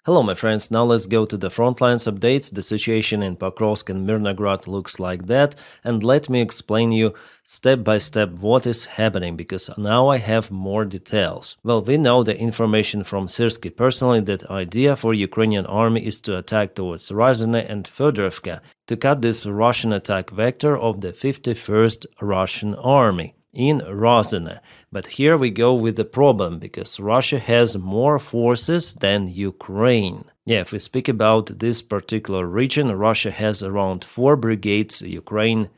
Hello my friends, now let's go to the front lines updates. The situation in Pokrovsk and Mirnograd looks like that, and let me explain you step by step what is happening, because now I have more details. Well, we know the information from Syrsky personally that idea for Ukrainian army is to attack towards Ryazan and Fyodorovka to cut this Russian attack vector of the 51st Russian army in Ryazan. But here we go with the problem, because Russia has more forces than Ukraine. Yeah, if we speak about this particular region, Russia has around 4 brigades, Ukraine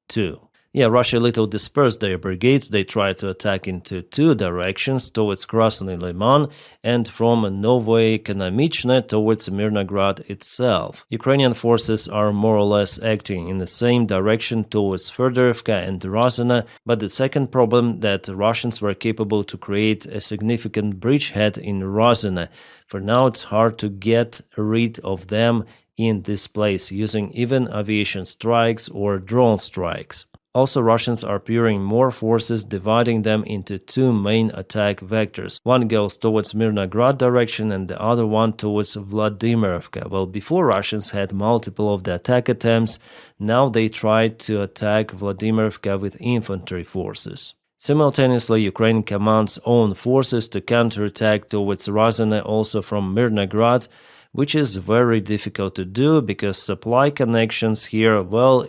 2. Yeah, Russia little dispersed their brigades. They try to attack into 2 directions, towards Krasny Liman and from Novoye Konamichne towards Mirnograd itself. Ukrainian forces are more or less acting in the same direction towards Fyodorovka and Ryazan, but the second problem that Russians were capable to create a significant bridgehead in Ryazan. For now, it's hard to get rid of them in this place using even aviation strikes or drone strikes. Also, Russians are pairing more forces, dividing them into 2 main attack vectors. One goes towards Mirnograd direction and the other one towards Vladimirovka. Well, before Russians had multiple of the attack attempts, now they tried to attack Vladimirovka with infantry forces. Simultaneously, Ukraine commands own forces to counterattack towards Ryazan also from Mirnograd, which is very difficult to do because supply connections here, well,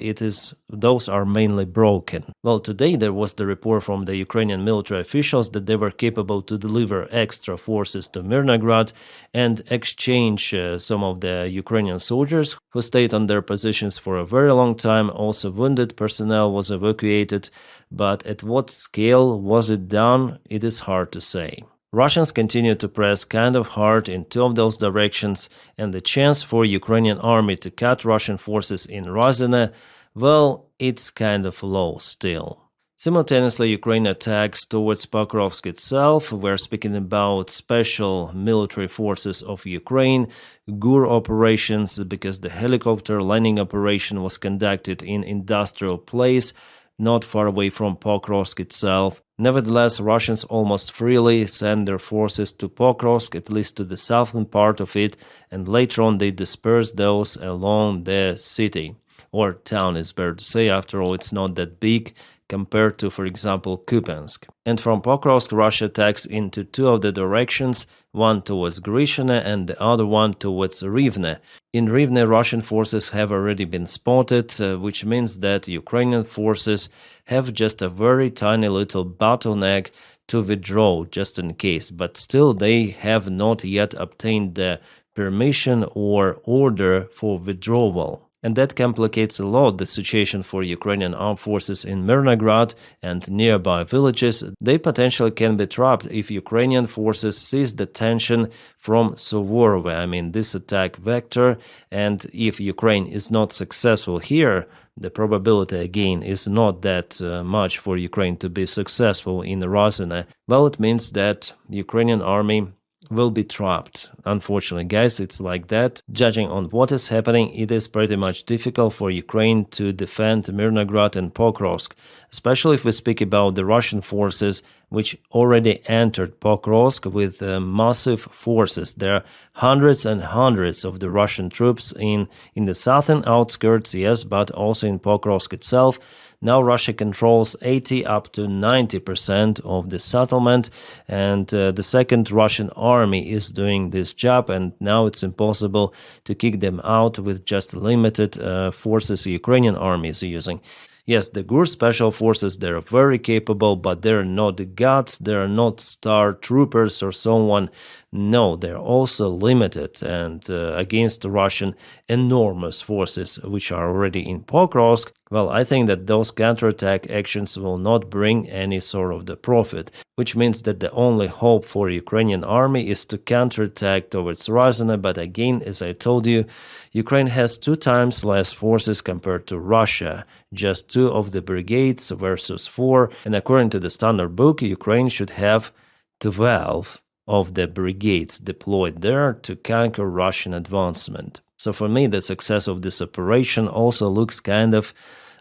those are mainly broken. Well, today there was the report from the Ukrainian military officials that they were capable to deliver extra forces to Mirnograd and exchange some of the Ukrainian soldiers who stayed on their positions for a very long time. Also, wounded personnel was evacuated, but at what scale was it done, it is hard to say. Russians continue to press kind of hard in 2 of those directions, and the chance for Ukrainian army to cut Russian forces in Ryazan, well, it's kind of low still. Simultaneously, Ukraine attacks towards Pokrovsk itself. We're speaking about special military forces of Ukraine, GUR operations, because the helicopter landing operation was conducted in industrial place, not far away from Pokrovsk itself. Nevertheless, Russians almost freely send their forces to Pokrovsk, at least to the southern part of it, and later on they disperse those along the city, or town is better to say. After all, it's not that big compared to, for example, Kupiansk. And from Pokrovsk, Russia attacks into 2 of the directions, one towards Grishina and the other one towards Rivne. In Rivne, Russian forces have already been spotted, which means that Ukrainian forces have just a very tiny little bottleneck to withdraw just in case, but still they have not yet obtained the permission or order for withdrawal. And that complicates a lot the situation for Ukrainian armed forces in Mirnograd and nearby villages. They potentially can be trapped if Ukrainian forces seize the tension from Suvorove, this attack vector, and if Ukraine is not successful here, the probability again is not that much for Ukraine to be successful in Ryazan. Well, it means that Ukrainian army will be trapped. Unfortunately, guys, it's like that. Judging on what is happening, it is pretty much difficult for Ukraine to defend Mirnograd and Pokrovsk, especially if we speak about the Russian forces which already entered Pokrovsk with massive forces. There are hundreds and hundreds of the Russian troops in the southern outskirts, yes, but also in Pokrovsk itself. Now Russia controls 80 up to 90% of the settlement, and the second Russian army is doing this job, and now it's impossible to kick them out with just limited forces the Ukrainian army is using. Yes, the GUR special forces, they're very capable, but they're not the gods, they're not star troopers or so on. No, they're also limited, and against the Russian enormous forces which are already in Pokrovsk, well, I think that those counterattack actions will not bring any sort of the profit, which means that the only hope for Ukrainian army is to counterattack towards Ryazan. But again, as I told you, Ukraine has 2 times less forces compared to Russia, just 2 of the brigades versus 4, and according to the standard book, Ukraine should have 12 of the brigades deployed there to conquer Russian advancement. So for me, the success of this operation also looks kind of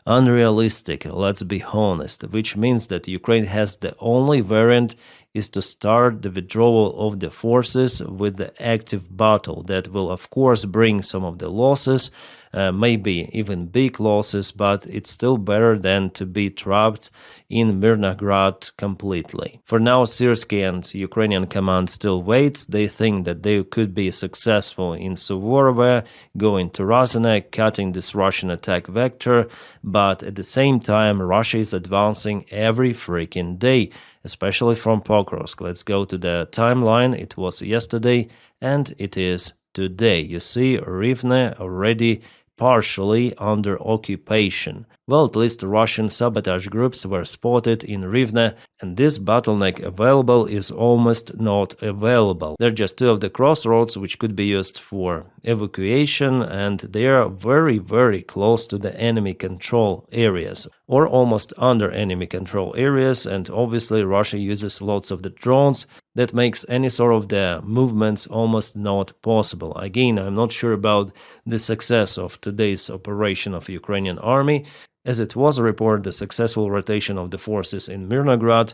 unrealistic, let's be honest, which means that Ukraine has the only variant is to start the withdrawal of the forces with the active battle. That will, of course, bring some of the losses, maybe even big losses, but it's still better than to be trapped in Mirnograd completely. For now, Syrskyi and Ukrainian command still waits. They think that they could be successful in Suvorove, going to Razane, cutting this Russian attack vector, but at the same time, Russia is advancing every freaking day, especially from Pokrovsk. Let's go to the timeline. It was yesterday and it is today. You see Rivne already partially under occupation. Well, at least Russian sabotage groups were spotted in Rivne, and this bottleneck available is almost not available. There are just two of the crossroads which could be used for evacuation, and they are very, very close to the enemy control areas, or almost under enemy control areas, and obviously Russia uses lots of the drones. That makes any sort of the movements almost not possible. Again, I'm not sure about the success of today's operation of Ukrainian army, as it was reported the successful rotation of the forces in Mirnograd.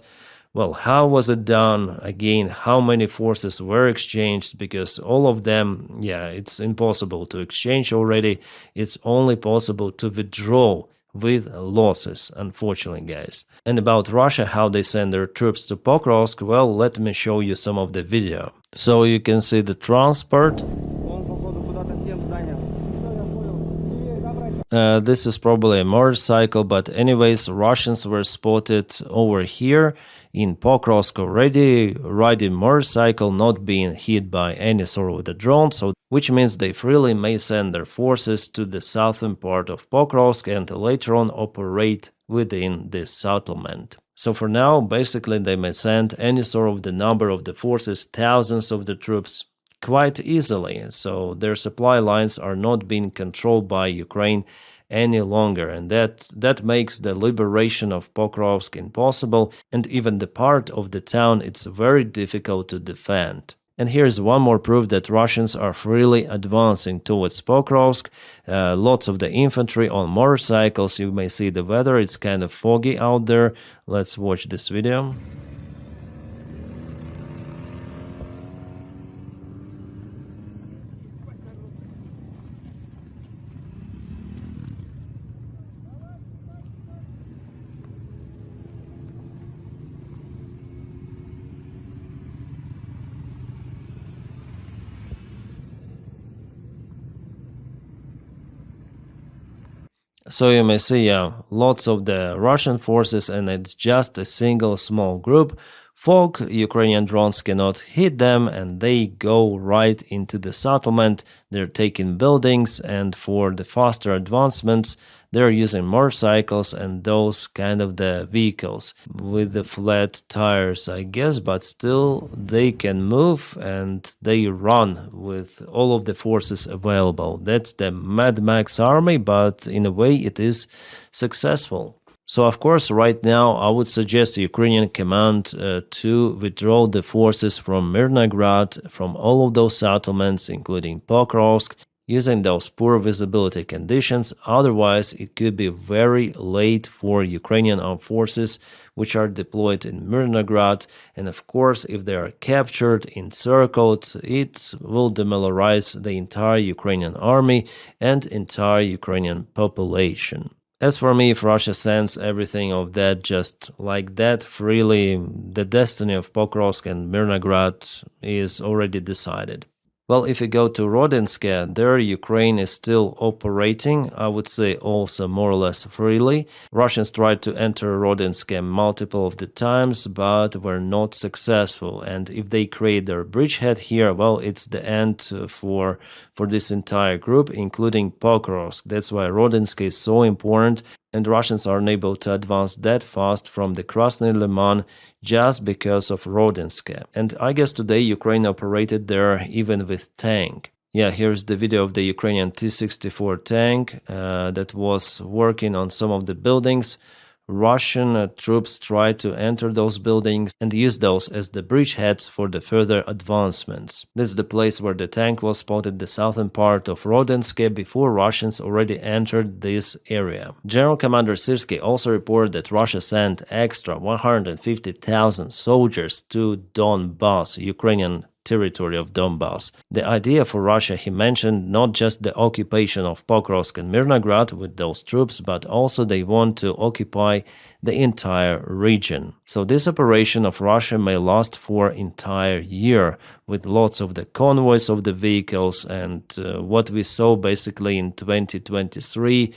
Well, how was it done? Again, how many forces were exchanged? Because all of them, yeah, it's impossible to exchange already. It's only possible to withdraw with losses, unfortunately, guys. And about Russia, how they send their troops to Pokrovsk, well, let me show you some of the video. So you can see the transport. This is probably a motorcycle, but anyways, Russians were spotted over here in Pokrovsk already, riding motorcycle, not being hit by any sort of the drone, so which means they freely may send their forces to the southern part of Pokrovsk and later on operate within this settlement. So for now, basically they may send any sort of the number of the forces, thousands of the troops, quite easily, so their supply lines are not being controlled by Ukraine any longer, and that makes the liberation of Pokrovsk impossible, and even the part of the town it's very difficult to defend. And here's one more proof that Russians are freely advancing towards Pokrovsk. Lots of the infantry on motorcycles. You may see the weather, it's kind of foggy out there. Let's watch this video. So you may see, lots of the Russian forces, and it's just a single small group. Fog, Ukrainian drones cannot hit them, and they go right into the settlement. They're taking buildings, and for the faster advancements, they're using motorcycles and those kind of the vehicles with the flat tires, I guess, but still they can move and they run with all of the forces available. That's the Mad Max army, but in a way it is successful. So, of course, right now I would suggest the Ukrainian command to withdraw the forces from Mirnograd, from all of those settlements, including Pokrovsk, using those poor visibility conditions. Otherwise, it could be very late for Ukrainian armed forces, which are deployed in Mirnograd. And of course, if they are captured, encircled, it will demoralize the entire Ukrainian army and entire Ukrainian population. As for me, if Russia sends everything of that just like that freely, the destiny of Pokrovsk and Mirnograd is already decided. Well, if you go to Rodinske, there Ukraine is still operating, I would say also more or less freely. Russians tried to enter Rodinske multiple of the times, but were not successful. And if they create their bridgehead here, well, it's the end for this entire group, including Pokrovsk. That's why Rodinske is so important, and Russians are unable to advance that fast from the Krasny Liman just because of Rodinske. And I guess today Ukraine operated there even with tank. Yeah, here's the video of the Ukrainian T-64 tank that was working on some of the buildings. Russian troops tried to enter those buildings and use those as the bridgeheads for the further advancements. This is the place where the tank was spotted, the southern part of Rodenske, before Russians already entered this area. General Commander Syrski also reported that Russia sent extra 150,000 soldiers to Donbass, Ukrainian territory of Donbass. The idea for Russia, he mentioned, not just the occupation of Pokrovsk and Mirnograd with those troops, but also they want to occupy the entire region. So this operation of Russia may last for entire year with lots of the convoys of the vehicles and what we saw basically in 2023,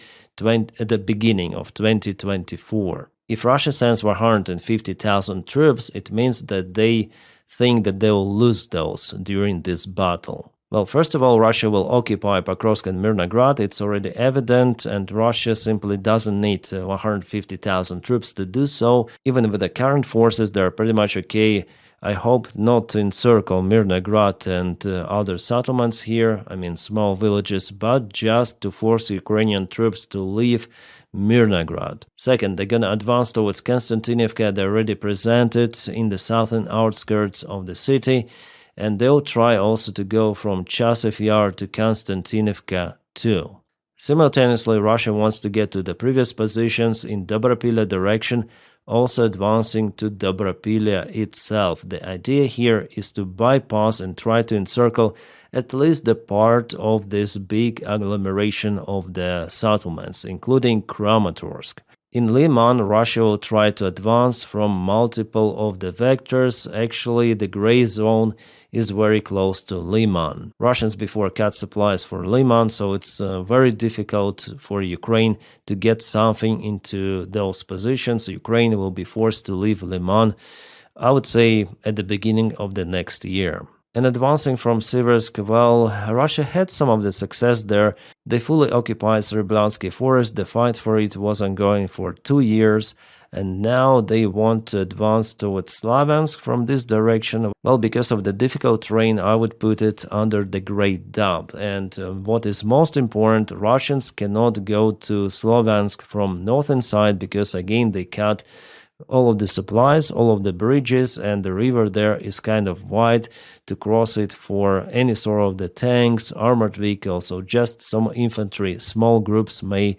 at the beginning of 2024. If Russia sends 150,000 troops, it means that they think that they will lose those during this battle. Well, first of all, Russia will occupy Pokrovsk and Mirnograd. It's already evident, and Russia simply doesn't need 150,000 troops to do so. Even with the current forces, they're pretty much okay. I hope not to encircle Mirnograd and other settlements here, I mean small villages, but just to force Ukrainian troops to leave Mirnograd. Second, they're gonna advance towards Konstantinivka. They already presented in the southern outskirts of the city, and they'll try also to go from Chasev Yar to Konstantinivka too. Simultaneously, Russia wants to get to the previous positions in Dobropilya direction, also advancing to Dobropilya itself. The idea here is to bypass and try to encircle at least the part of this big agglomeration of the settlements, including Kramatorsk. In Liman, Russia will try to advance from multiple of the vectors. Actually, the gray zone is very close to Liman. Russians before cut supplies for Liman, so it's very difficult for Ukraine to get something into those positions. Ukraine will be forced to leave Liman, I would say, at the beginning of the next year. And advancing from Siversk, well, Russia had some of the success there. They fully occupied Sreblansky forest. The fight for it was ongoing for 2 years, and now they want to advance towards Slaviansk from this direction. Well, because of the difficult terrain, I would put it under the Great Dump. And what is most important, Russians cannot go to Slaviansk from northern side because, again, they cut all of the supplies, all of the bridges, and the river there is kind of wide to cross it for any sort of the tanks, armored vehicles, so just some infantry, small groups may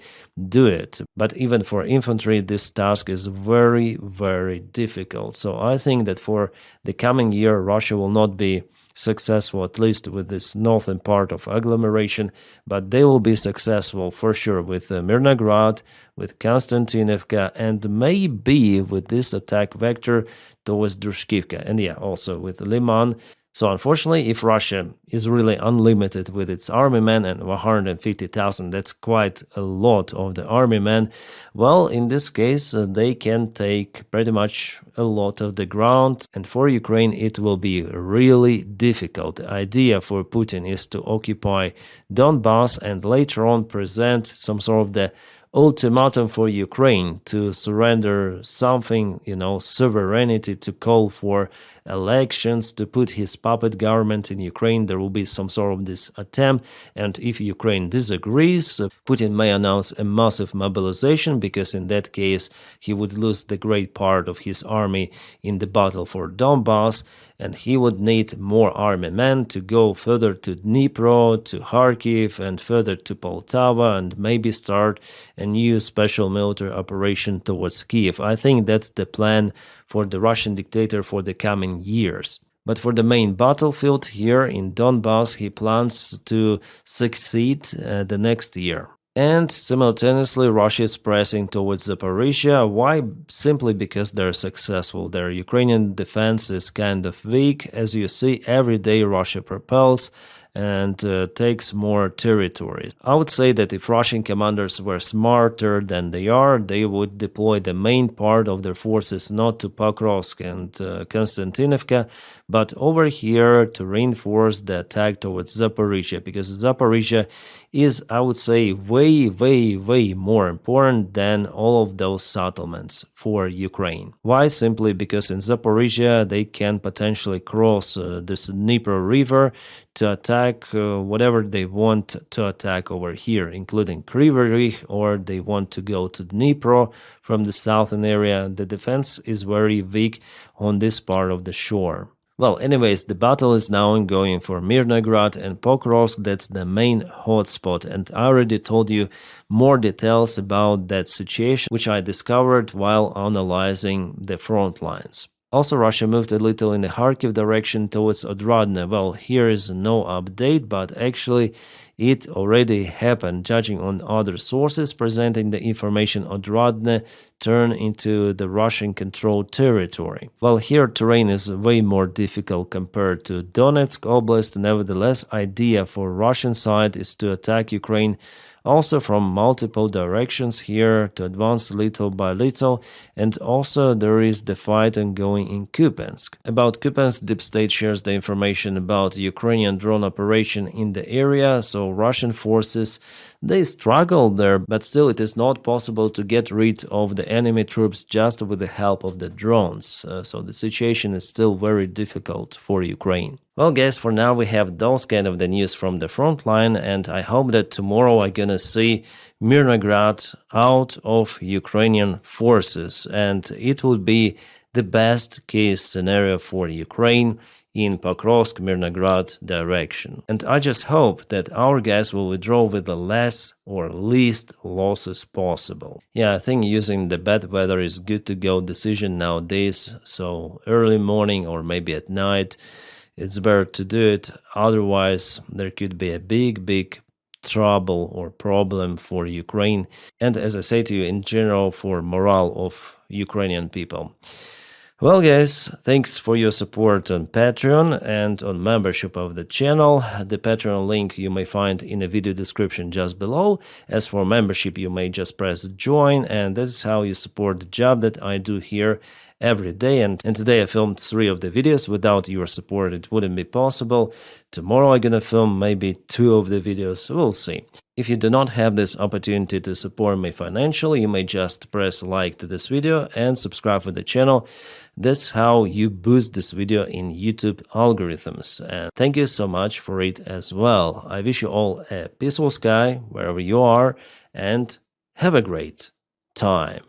do it. But even for infantry, this task is very, very difficult. So I think that for the coming year, Russia will not be successful, at least with this northern part of agglomeration, but they will be successful for sure with Mirnograd, with Konstantinivka, and maybe with this attack vector towards Drushkivka, and yeah, also with Liman. So unfortunately, if Russia is really unlimited with its army men, and 150,000, that's quite a lot of the army men, well, in this case, they can take pretty much a lot of the ground, and for Ukraine it will be really difficult. The idea for Putin is to occupy Donbass and later on present some sort of the ultimatum for Ukraine to surrender something, sovereignty, to call for elections, to put his puppet government in Ukraine. There will be some sort of this attempt, and if Ukraine disagrees, Putin may announce a massive mobilization, because in that case he would lose the great part of his army in the battle for Donbass, and he would need more army men to go further to Dnipro, to Kharkiv, and further to Poltava, and maybe start a new special military operation towards Kiev. I think that's the plan for the Russian dictator for the coming years. But for the main battlefield here in Donbass, he plans to succeed the next year. And simultaneously, Russia is pressing towards Zaporizhia. Why? Simply because they're successful. Their Ukrainian defense is kind of weak. As you see, every day Russia propels and takes more territories. I would say that if Russian commanders were smarter than they are, they would deploy the main part of their forces not to Pokrovsk and Konstantinivka, but over here to reinforce the attack towards Zaporizhia, because Zaporizhia is, I would say, way, way, way more important than all of those settlements for Ukraine. Why? Simply because in Zaporizhia they can potentially cross this Dnipro river to attack whatever they want to attack over here, including Kryvyi Rih, or they want to go to Dnipro from the southern area. The defense is very weak on this part of the shore. Well, anyways, the battle is now ongoing for Mirnograd and Pokrovsk. That's the main hotspot, and I already told you more details about that situation, which I discovered while analyzing the front lines. Also, Russia moved a little in the Kharkiv direction towards Odradne. Well, here is no update, but actually it already happened. Judging on other sources presenting the information, Odradne turned into the Russian-controlled territory. Well, here terrain is way more difficult compared to Donetsk Oblast. Nevertheless, idea for Russian side is to attack Ukraine also from multiple directions here, to advance little by little, and also there is the fight ongoing in Kupiansk. About Kupiansk, Deep State shares the information about Ukrainian drone operation in the area, so Russian forces, they struggle there, but still it is not possible to get rid of the enemy troops just with the help of the drones, so the situation is still very difficult for Ukraine. Well, guys, for now we have those kind of the news from the front line, and I hope that tomorrow I'm gonna see Mirnograd out of Ukrainian forces, and it would be the best case scenario for Ukraine in Pokrovsk, Mirnograd direction. And I just hope that our guys will withdraw with the less or least losses possible. Yeah, I think using the bad weather is good to go decision nowadays, so early morning or maybe at night, it's better to do it, otherwise there could be a big trouble or problem for Ukraine, and as I say to you, in general, for morale of Ukrainian people. Well, guys, thanks for your support on Patreon and on membership of the channel. The Patreon link you may find in the video description just below. As for membership, you may just press join, and that is how you support the job that I do here every day. And today I filmed 3 of the videos. Without your support, it wouldn't be possible. Tomorrow I'm gonna film maybe 2 of the videos. We'll see. If you do not have this opportunity to support me financially, you may just press like to this video and subscribe to the channel. That's how you boost this video in YouTube algorithms. And thank you so much for it as well. I wish you all a peaceful sky wherever you are, and have a great time.